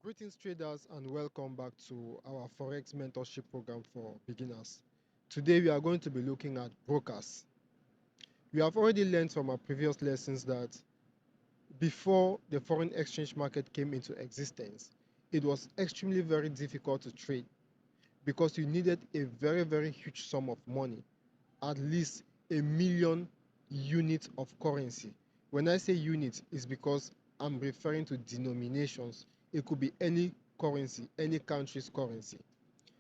Greetings, traders, and welcome back to our Forex mentorship program for beginners. Today, we are going to be looking at brokers. We have already learned from our previous lessons that before the foreign exchange market came into existence, it was extremely very difficult to trade because you needed a very huge sum of money, at least 1 million units of currency. When I say units, it's because I'm referring to denominations. It could be any currency, any country's currency.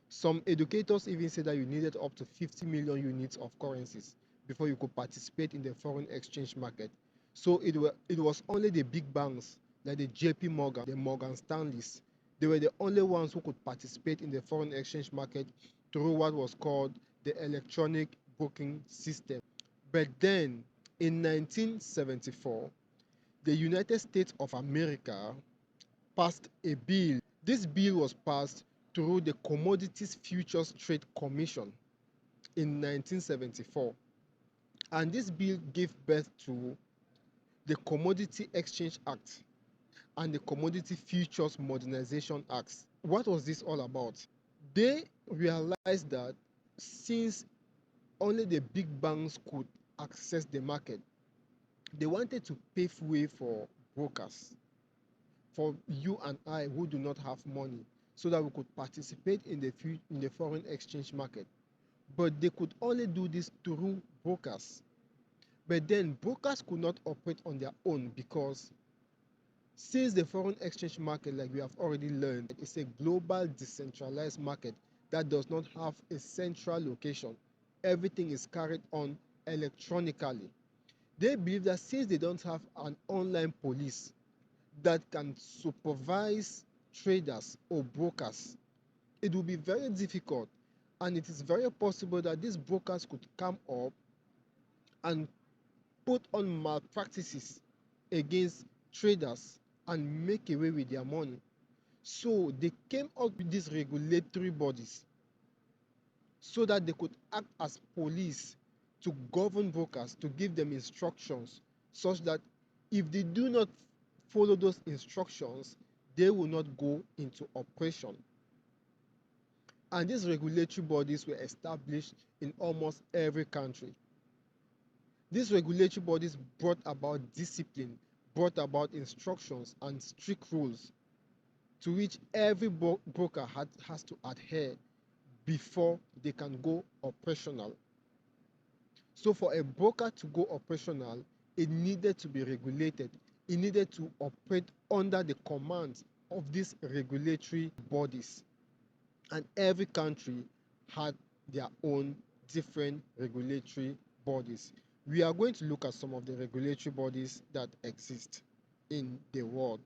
Some educators even say that you needed up to 50 million units of currencies before you could participate in the foreign exchange market. So it was only the big banks like the JP Morgan, the Morgan Stanleys. They were the only ones who could participate in the foreign exchange market through what was called the electronic booking system. But then in 1974, the United States of America passed a bill. This bill was passed through the Commodities Futures Trade Commission in 1974. And this bill gave birth to the Commodity Exchange Act and the Commodity Futures Modernization Acts. What was this all about? They realized that since only the big banks could access the market, they wanted to pave way for brokers, for you and I who do not have money, so that we could participate in the foreign exchange market. But they could only do this through brokers. But then brokers could not operate on their own because since the foreign exchange market, like we have already learned, is a global decentralized market that does not have a central location. Everything is carried on electronically. They believe that since they don't have an online police that can supervise traders or brokers, it will be very difficult, and it is very possible that these brokers could come up and put on malpractices against traders and make away with their money. So they came up with these regulatory bodies so that they could act as police to govern brokers, to give them instructions such that if they do not follow those instructions, they will not go into operation. And these regulatory bodies were established in almost every country. These regulatory bodies brought about discipline, brought about instructions and strict rules to which every broker has to adhere before they can go operational. So for a broker to go operational, it needed to be regulated. It needed to operate under the command of these regulatory bodies. And every country had their own different regulatory bodies. We are going to look at some of the regulatory bodies that exist in the world.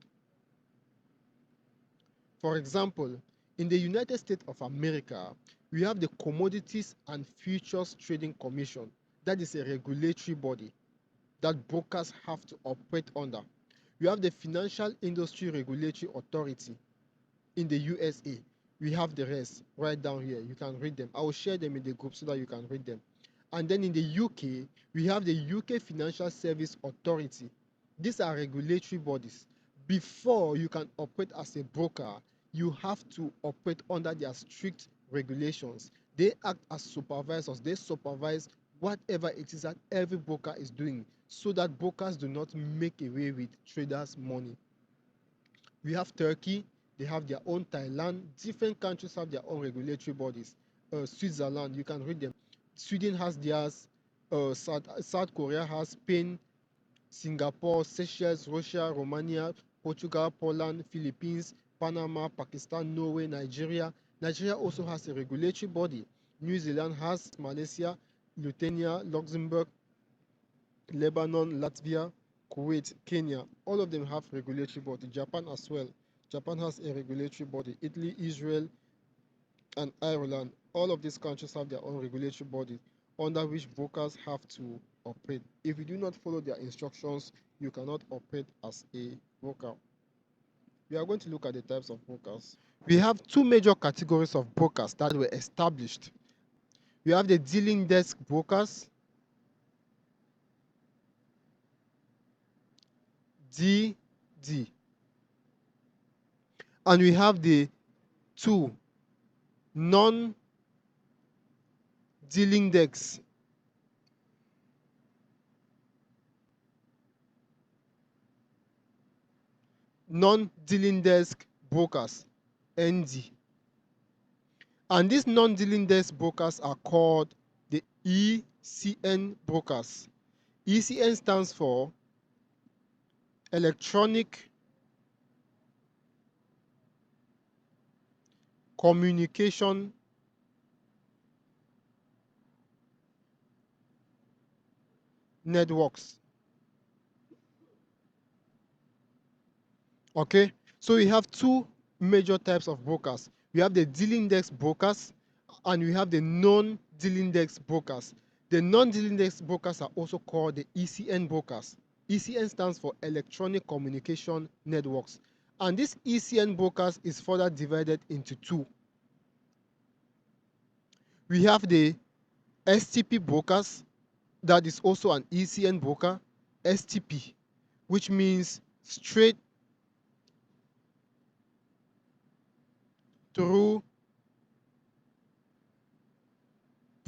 For example, in the United States of America, we have the Commodities and Futures Trading Commission. That is a regulatory body that brokers have to operate under. We have the Financial Industry Regulatory Authority in the USA. We have the rest right down here. You can read them. I will share them in the group so that you can read them. And then in the UK, we have the UK Financial Service Authority. These are regulatory bodies. Before you can operate as a broker, you have to operate under their strict regulations. They act as supervisors. They supervise whatever it is that every broker is doing so that brokers do not make away with traders' money. We have Turkey. They have their own. Thailand. Different countries have their own regulatory bodies. Switzerland, you can read them. Sweden has theirs. South Korea has. Spain, Singapore, Seychelles, Russia, Romania, Portugal, Poland, Philippines, Panama, Pakistan, Norway, Nigeria. Nigeria also has a regulatory body. New Zealand has. Malaysia, Lithuania, Luxembourg, Lebanon, Latvia, Kuwait, Kenya. All of them have regulatory body. Japan as well. Japan has a regulatory body. Italy, Israel, and Ireland. All of these countries have their own regulatory body under which brokers have to operate. If you do not follow their instructions, you cannot operate as a broker. We are going to look at the types of brokers. We have two major categories of brokers that were established. We have the dealing desk brokers, DD, And we have the two non-dealing desks. Non-dealing desk brokers, ND. And these non-dealing desk brokers are called the ECN brokers. ECN stands for Electronic Communication Networks. Okay, so we have two major types of brokers. We have the dealing desk brokers and we have the non-dealing desk brokers. The non-dealing desk brokers are also called the ECN brokers. ECN stands for Electronic Communication Networks. And this ECN brokers is further divided into two. We have the STP brokers, that is also an ECN broker, STP, which means straight through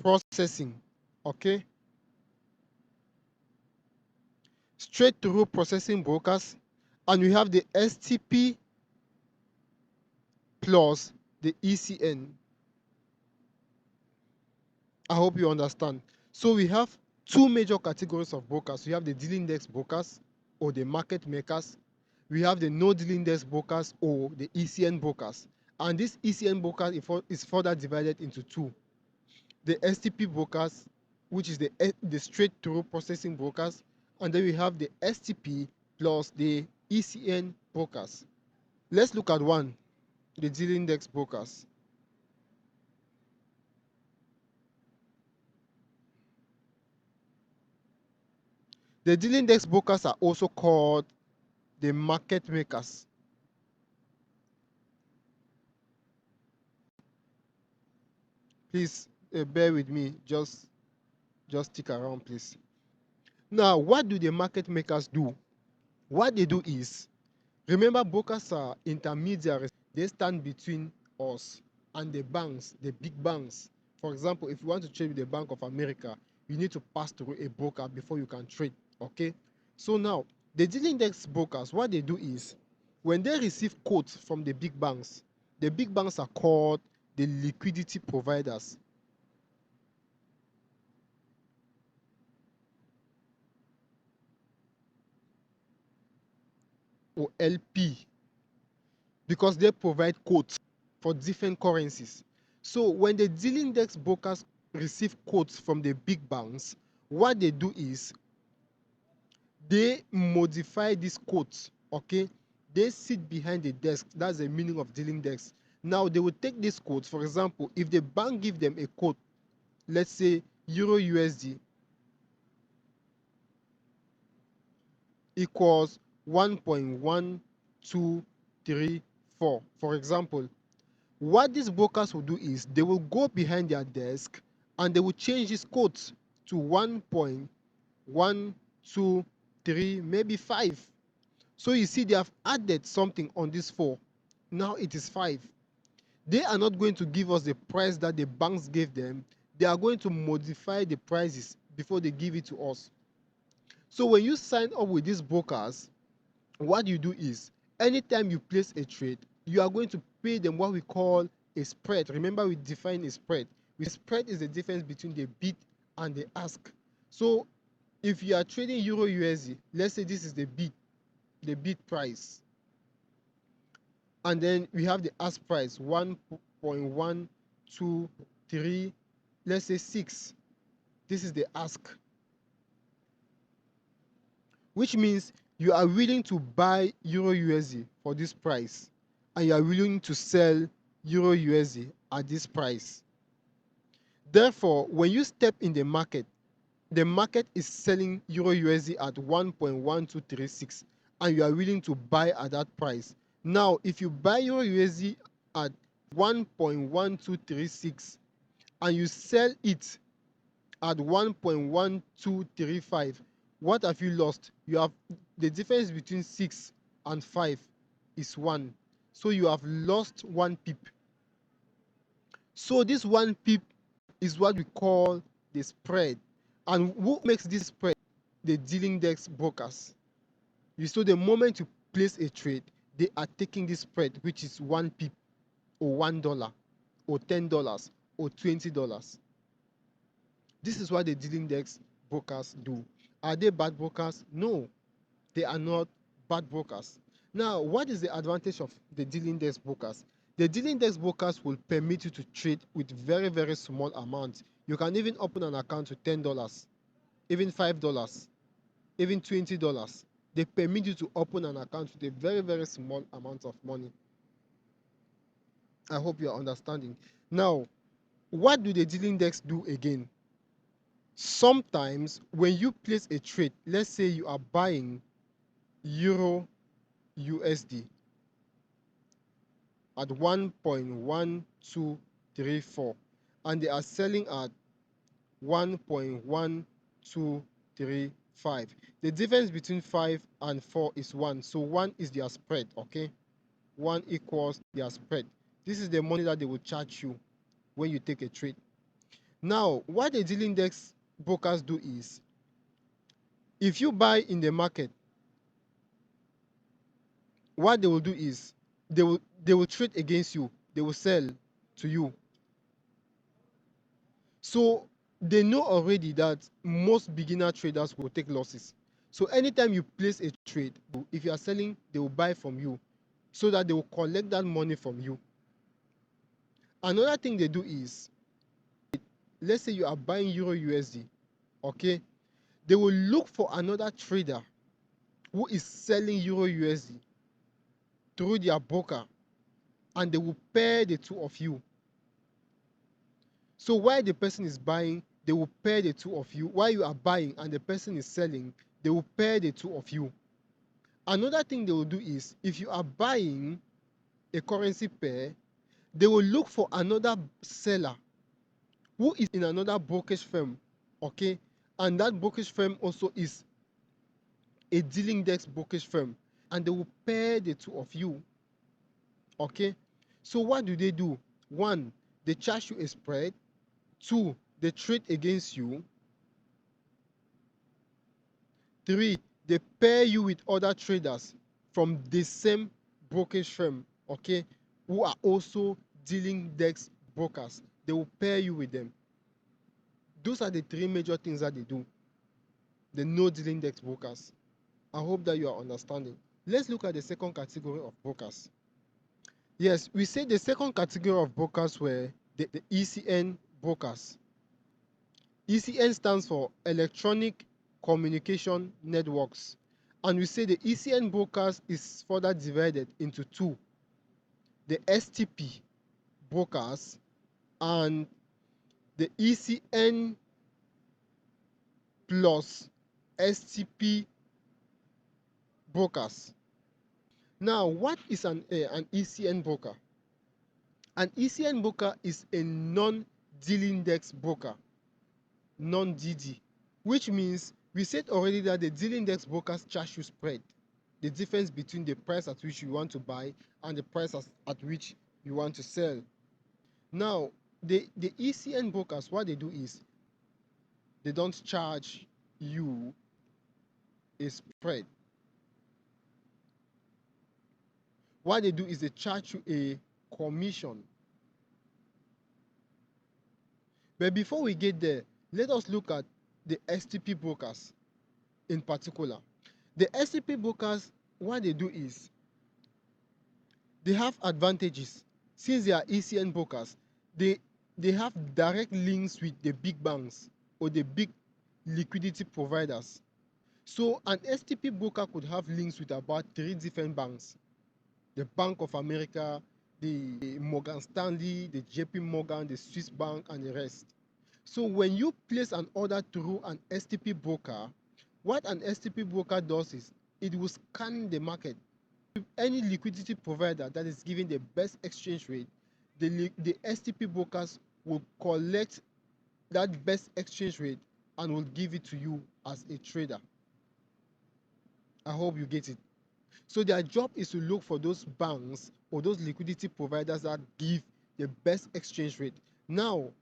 processing. Okay, straight through processing brokers. And we have the STP plus the ECN. I hope you understand. So we have two major categories of brokers. We have the dealing desk brokers or the market makers. We have the no dealing desk brokers or the ECN brokers. And this ECN broker is further divided into two. The STP brokers, which is the straight through processing brokers, and then we have the STP plus the ECN brokers. Let's look at one, the dealing desk brokers. The dealing desk brokers are also called the market makers. Please bear with me, just stick around, please. Now, what do the market makers do? What they do is, remember, brokers are intermediaries. They stand between us and the banks, the big banks. For example, if you want to trade with the Bank of America, you need to pass through a broker before you can trade. Okay, so now the dealing desk brokers, what they do is, when they receive quotes from the big banks are called the liquidity providers. Or LP, because they provide quotes for different currencies. So when the dealing desk brokers receive quotes from the big banks, what they do is they modify these quotes. Okay, they sit behind the desk. That's the meaning of dealing desk. Now they will take these quotes. For example, if the bank give them a quote, let's say Euro USD equals 1.1234, for example, what these brokers will do is they will go behind their desk and they will change this quote to 1.123, maybe 5. So you see, they have added something on this 4. Now it is 5. They are not going to give us the price that the banks gave them. They are going to modify the prices before they give it to us. So when you sign up with these brokers, what you do is, anytime you place a trade, you are going to pay them what we call a spread. Remember, we define a spread. The spread is the difference between the bid and the ask. So if you are trading Euro USD, let's say this is the bid price, and then we have the ask price 1.123, let's say 6. This is the ask, which means you are willing to buy Euro USD for this price and you are willing to sell Euro USD at this price. Therefore, when you step in the market is selling Euro USD at 1.1236 and you are willing to buy at that price. Now, if you buy Euro USD at 1.1236 and you sell it at 1.1235, what have you lost? You have the difference between 6 and 5 is 1. So you have lost 1 pip. So this 1 pip is what we call the spread. And who makes this spread? The dealing desk brokers. So the moment you place a trade, they are taking this spread, which is 1 pip or $1 or $10 or $20. This is what the dealing desk brokers do. Are they bad brokers? No, they are not bad brokers. Now, what is the advantage of the dealing desk brokers? The dealing desk brokers will permit you to trade with very, very small amounts. You can even open an account with $10, even $5, even $20. They permit you to open an account with a very, very small amount of money. I hope you are understanding. Now, what do the dealing desks do again? Sometimes when you place a trade, let's say you are buying Euro USD at 1.1234 and they are selling at 1.1235. The difference between 5 and 4 is 1. So 1 is their spread, okay? 1 equals their spread. This is the money that they will charge you when you take a trade. Now, what the dealing desk brokers do is, if you buy in the market, what they will do is they will trade against you. They will sell to you. So they know already that most beginner traders will take losses. So anytime you place a trade, if you are selling, they will buy from you so that they will collect that money from you. Another thing they do is, let's say you are buying Euro USD, okay? They will look for another trader who is selling Euro USD through their broker, and they will pair the two of you. So while the person is buying, they will pair the two of you. While you are buying and the person is selling, they will pair the two of you. Another thing they will do is, if you are buying a currency pair, they will look for another seller who is in another brokerage firm, okay? And that brokerage firm also is a dealing desk brokerage firm, and they will pair the two of you, okay? So what do? 1, they charge you a spread. 2, they trade against you. 3, they pair you with other traders from the same brokerage firm, okay, who are also dealing desk brokers. They will pair you with them. Those are the 3 major things that they do. The no dealing desk brokers. I hope that you are understanding. Let's look at the second category of brokers. Yes, we say the second category of brokers were the ECN brokers. ECN stands for Electronic Communication Networks. And we say the ECN brokers is further divided into 2. The STP brokers and the ECN plus STP brokers. Now, what is an ECN broker? An ECN broker is a non-dealing desk broker, non-DD, which means we said already that the dealing desk brokers charge you spread, the difference between the price at which you want to buy and the price at which you want to sell. Now, the ECN brokers, what they do is they don't charge you a spread. What they do is they charge you a commission. But before we get there, let us look at the STP brokers in particular. The STP brokers, what they do is they have advantages. Since they are ECN brokers, they have direct links with the big banks or the big liquidity providers. So an STP broker could have links with about 3 different banks: the Bank of America, the Morgan Stanley, the JP Morgan, the Swiss Bank, and the rest. So when you place an order through an STP broker, what an STP broker does is it will scan the market. Any liquidity provider that is giving the best exchange rate, the STP brokers will collect that best exchange rate and will give it to you as a trader. I hope you get it. So their job is to look for those banks or those liquidity providers that give the best exchange rate. Now,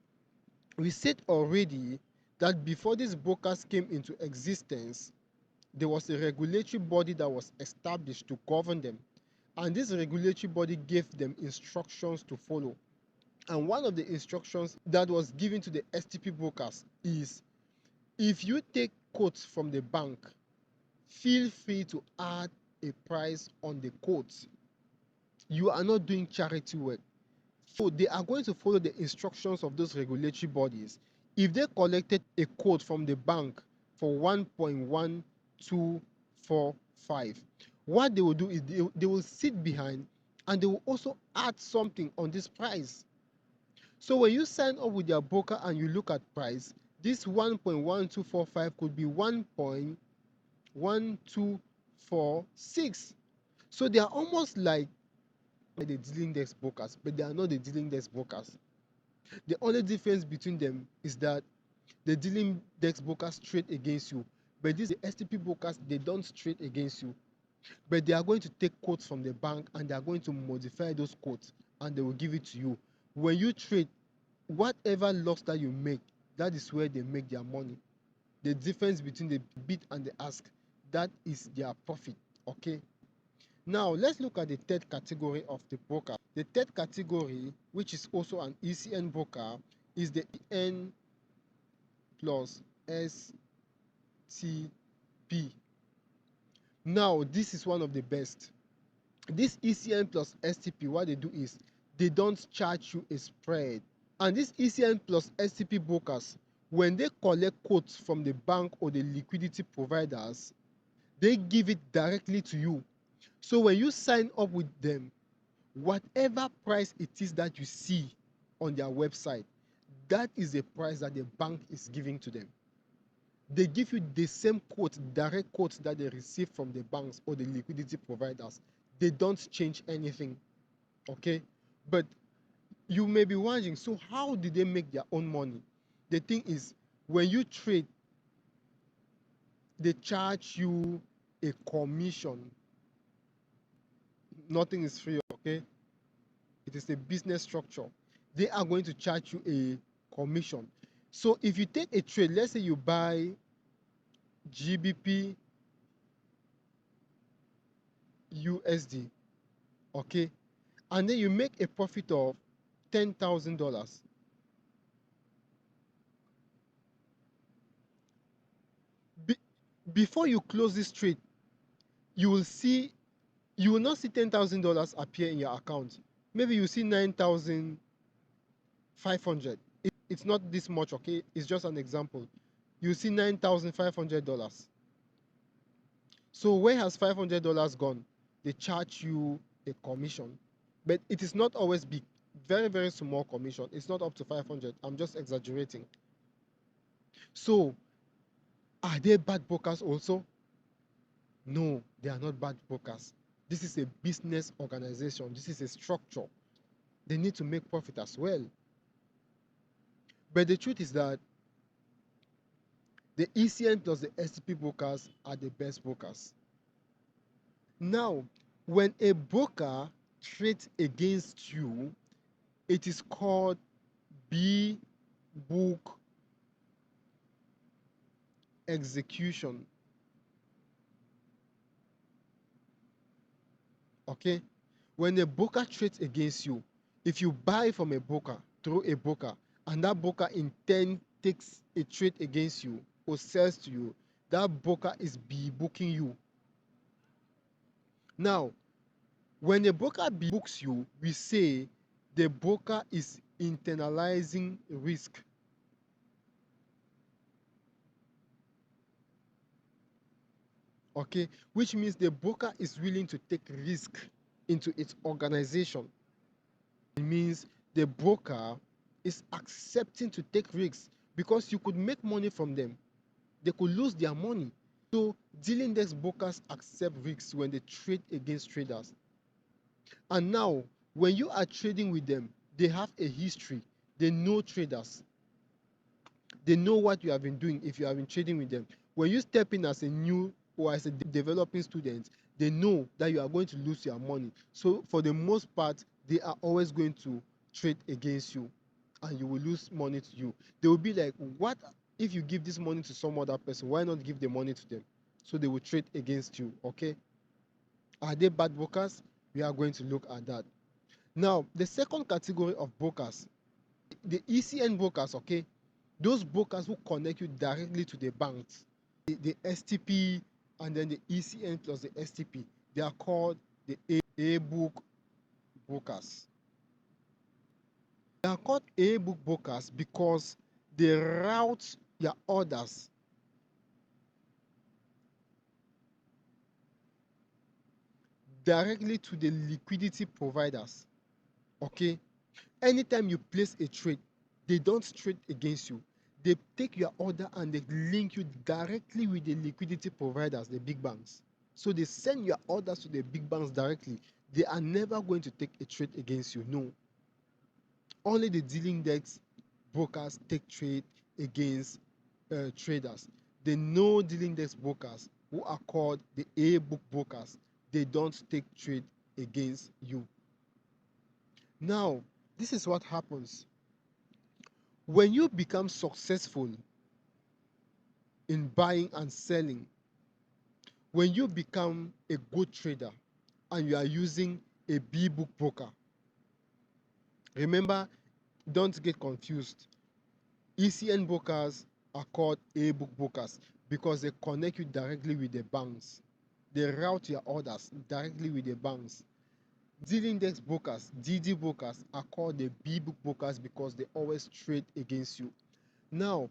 we said already that before these brokers came into existence, there was a regulatory body that was established to govern them. And this regulatory body gave them instructions to follow. And one of the instructions that was given to the STP brokers is, if you take quotes from the bank, feel free to add a price on the quotes. You are not doing charity work. So they are going to follow the instructions of those regulatory bodies. If they collected a quote from the bank for 1.1245, what they will do is they will sit behind and they will also add something on this price. So when you sign up with your broker and you look at price, this 1.1245 could be 1.1246. So they are almost like the dealing desk brokers, but they are not the dealing desk brokers. The only difference between them is that the dealing desk brokers trade against you, but these the STP brokers, they don't trade against you, but they are going to take quotes from the bank and they are going to modify those quotes and they will give it to you. When you trade, whatever loss that you make, that is where they make their money. The difference between the bid and the ask, that is their profit. Okay. Now let's look at the third category of the broker. The third category, which is also an ECN broker, is the EN plus STP. Now this is one of the best. This ECN plus STP, what they do is they don't charge you a spread. And these ECN plus STP brokers, when they collect quotes from the bank or the liquidity providers, they give it directly to you. So when you sign up with them, whatever price it is that you see on their website, that is the price that the bank is giving to them. They give you the same quote, direct quotes that they receive from the banks or the liquidity providers. They don't change anything. Okay? But you may be wondering, so how did they make their own money? The thing is, when you trade, they charge you a commission. Nothing is free, okay? It is a business structure. They are going to charge you a commission. So if you take a trade, let's say you buy GBP USD, okay, and then you make a profit of $10,000. Before you close this trade, you will not see $10,000 appear in your account. Maybe you see 9,500. It's not this much, okay? It's just an example. You see $9,500. So where has $500 gone? They charge you a commission, but it is not always big. Very, very small commission. It's not up to 500. I'm just exaggerating. So are they bad brokers also? No, they are not bad brokers. This is a business organization. This is a structure. They need to make profit as well. But the truth is that the ECN plus the STP brokers are the best brokers. Now, when a broker trades against you, it is called B-book execution. Okay? When a broker trades against you, if you buy from a broker through a broker and that broker in turn takes a trade against you or sells to you, that broker is B-booking you. Now, when a broker B-books you, we say the broker is internalizing risk. Okay, which means the broker is willing to take risk into its organization. It means the broker is accepting to take risks because you could make money from them. They could lose their money. So dealing desk brokers accept risks when they trade against traders. And now, when you are trading with them, they have a history. They know traders. They know what you have been doing if you have been trading with them. When you step in as a new or as a developing student, They know that you are going to lose your money. So for the most part, they are always going to trade against you and you will lose money to you. They will be like, what if you give this money to some other person? Why not give the money to them? So they will trade against you, okay? Are they bad brokers? We are going to look at that. Now, the second category of brokers, the ECN brokers, okay? Those brokers who connect you directly to the banks, the STP and then the ECN plus the STP, they are called the A-book brokers. They are called A-book brokers because they route your orders directly to the liquidity providers, okay? Anytime you place a trade, they don't trade against you. They take your order and they link you directly with the liquidity providers, the big banks. So they send your orders to the big banks directly. They are never going to take a trade against you. No. Only the dealing desk brokers take trade against traders. The no dealing desk brokers, who are called the A-book brokers, they don't take trade against you. Now, this is what happens. When you become successful in buying and selling, when you become a good trader and you are using a B-book broker, remember, don't get confused. ECN brokers are called A-book brokers because they connect you directly with the banks. They route your orders directly with the banks. Dealing desk brokers, DD brokers, are called the B-book brokers because they always trade against you. Now,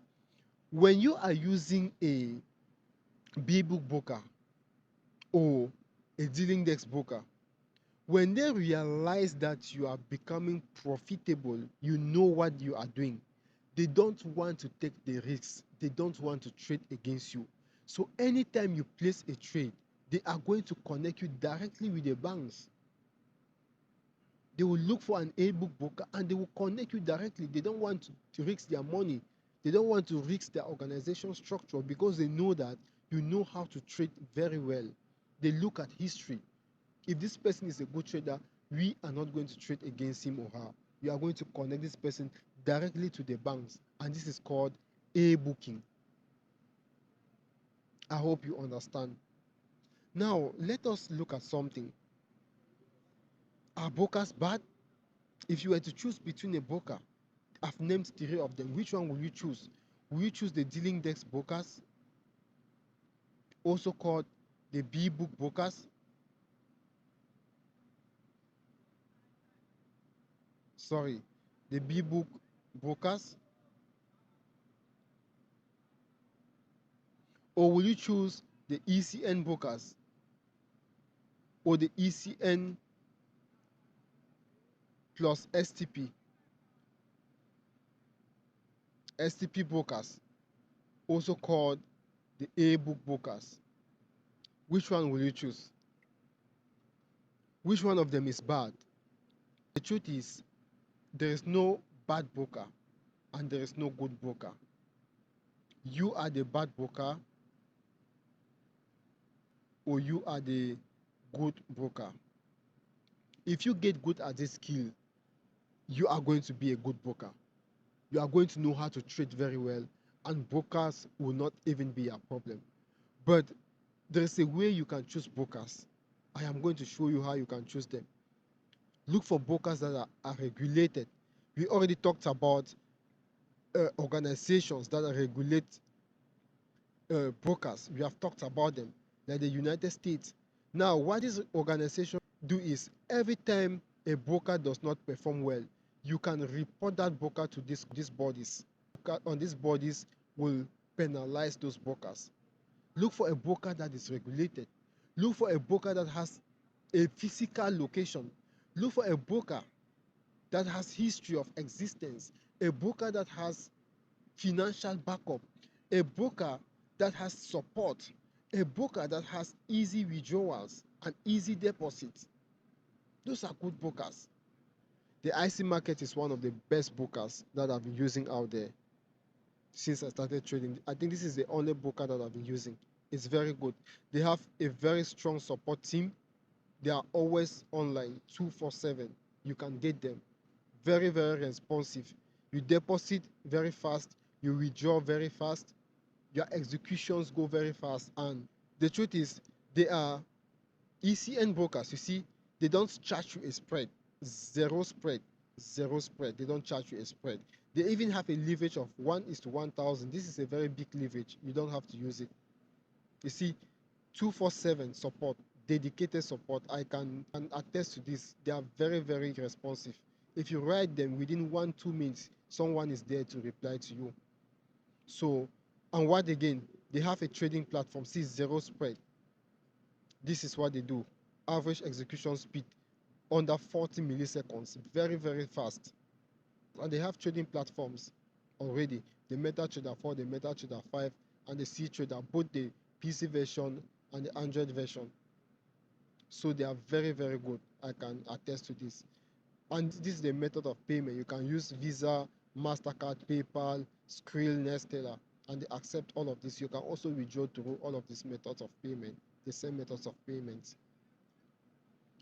when you are using a B-book broker or a dealing desk broker, when they realize that you are becoming profitable, you know what you are doing, they don't want to take the risks. They don't want to trade against you. So anytime you place a trade, they are going to connect you directly with the banks. They will look for an A-book broker and they will connect you directly. They don't want to risk their money. They don't want to risk their organization structure because they know that you know how to trade very well. They look at history. If this person is a good trader, we are not going to trade against him or her. We are going to connect this person directly to the banks, and this is called A-booking. I hope you understand. Now, let us look at something. Are brokers bad? If you were to choose between a broker, I've named 3 of them. Which one will you choose? Will you choose the dealing desk brokers, also called the B-book brokers? Sorry, the B-book brokers? Or will you choose the ECN brokers or the ECN plus STP brokers, also called the A-book brokers? Which one will you choose? Which one of them is bad? The truth is, there is no bad broker and there is no good broker. You are the bad broker or you are the good broker. If you get good at this skill, you are going to be a good broker. You are going to know how to trade very well, and brokers will not even be a problem. But there is a way you can choose brokers. I am going to show you how you can choose them. Look for brokers that are regulated. We already talked about organizations that regulate brokers. We have talked about them, like the United States. Now, what this organization do is every time a broker does not perform well, you can report that broker to these bodies. On these bodies will penalize those brokers. Look for a broker that is regulated. Look for a broker that has a physical location. Look for a broker that has history of existence. A broker that has financial backup. A broker that has support. A broker that has easy withdrawals and easy deposits. Those are good brokers. The IC market is one of the best brokers that I've been using out there since I started trading. I think this is the only broker that I've been using. It's very good. They have a very strong support team. They are always online 247. You can get them. Very, very responsive. You deposit very fast, you withdraw very fast, your executions go very fast. And the truth is, they are ECN brokers. You see, they don't charge you a spread. Zero spread. Zero spread. They don't charge you a spread. They even have a leverage of 1:1,000. This is a very big leverage. You don't have to use it. You see, 247 support, dedicated support. I can attest to this. They are very, very responsive. If you write them within 1-2 minutes, someone is there to reply to you. So, and what again? They have a trading platform. See, zero spread. This is what they do. Average execution speed under 40 milliseconds. Very, very fast. And they have trading platforms already. The MetaTrader 4, the MetaTrader 5, and the C Trader, both the PC version and the Android version. So they are very, very good. I can attest to this. And this is the method of payment. You can use Visa, MasterCard, PayPal, Skrill, Nestella, and they accept all of this. You can also withdraw through all of these methods of payment, the same methods of payment.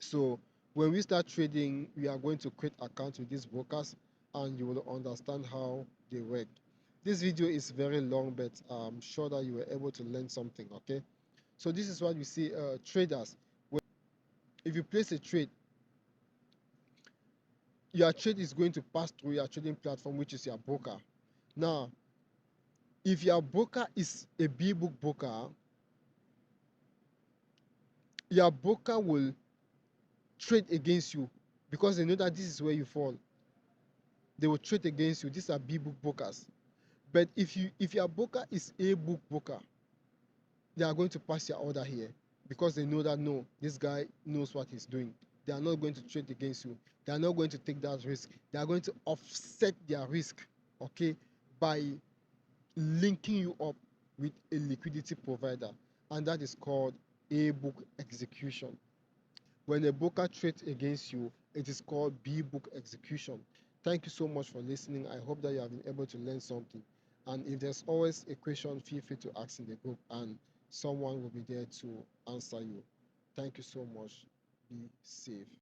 So when we start trading, we are going to create accounts with these brokers, and you will understand how they work. This video is very long, but I'm sure that you were able to learn something, okay? So this is what we see traders. If you place a trade, your trade is going to pass through your trading platform, which is your broker. Now, if your broker is a B-book broker, your broker will trade against you because they know that this is where you fall. They will trade against you. These are B-book brokers. But if your broker is A-book broker, they are going to pass your order here because they know that no, this guy knows what he's doing. They are not going to trade against you. They are not going to take that risk. They are going to offset their risk, okay, by linking you up with a liquidity provider, and that is called A-book execution. When a broker trades against you, it is called B-book execution. Thank you so much for listening. I hope that you have been able to learn something. And if there's always a question, feel free to ask in the group, and someone will be there to answer you. Thank you so much. Be safe.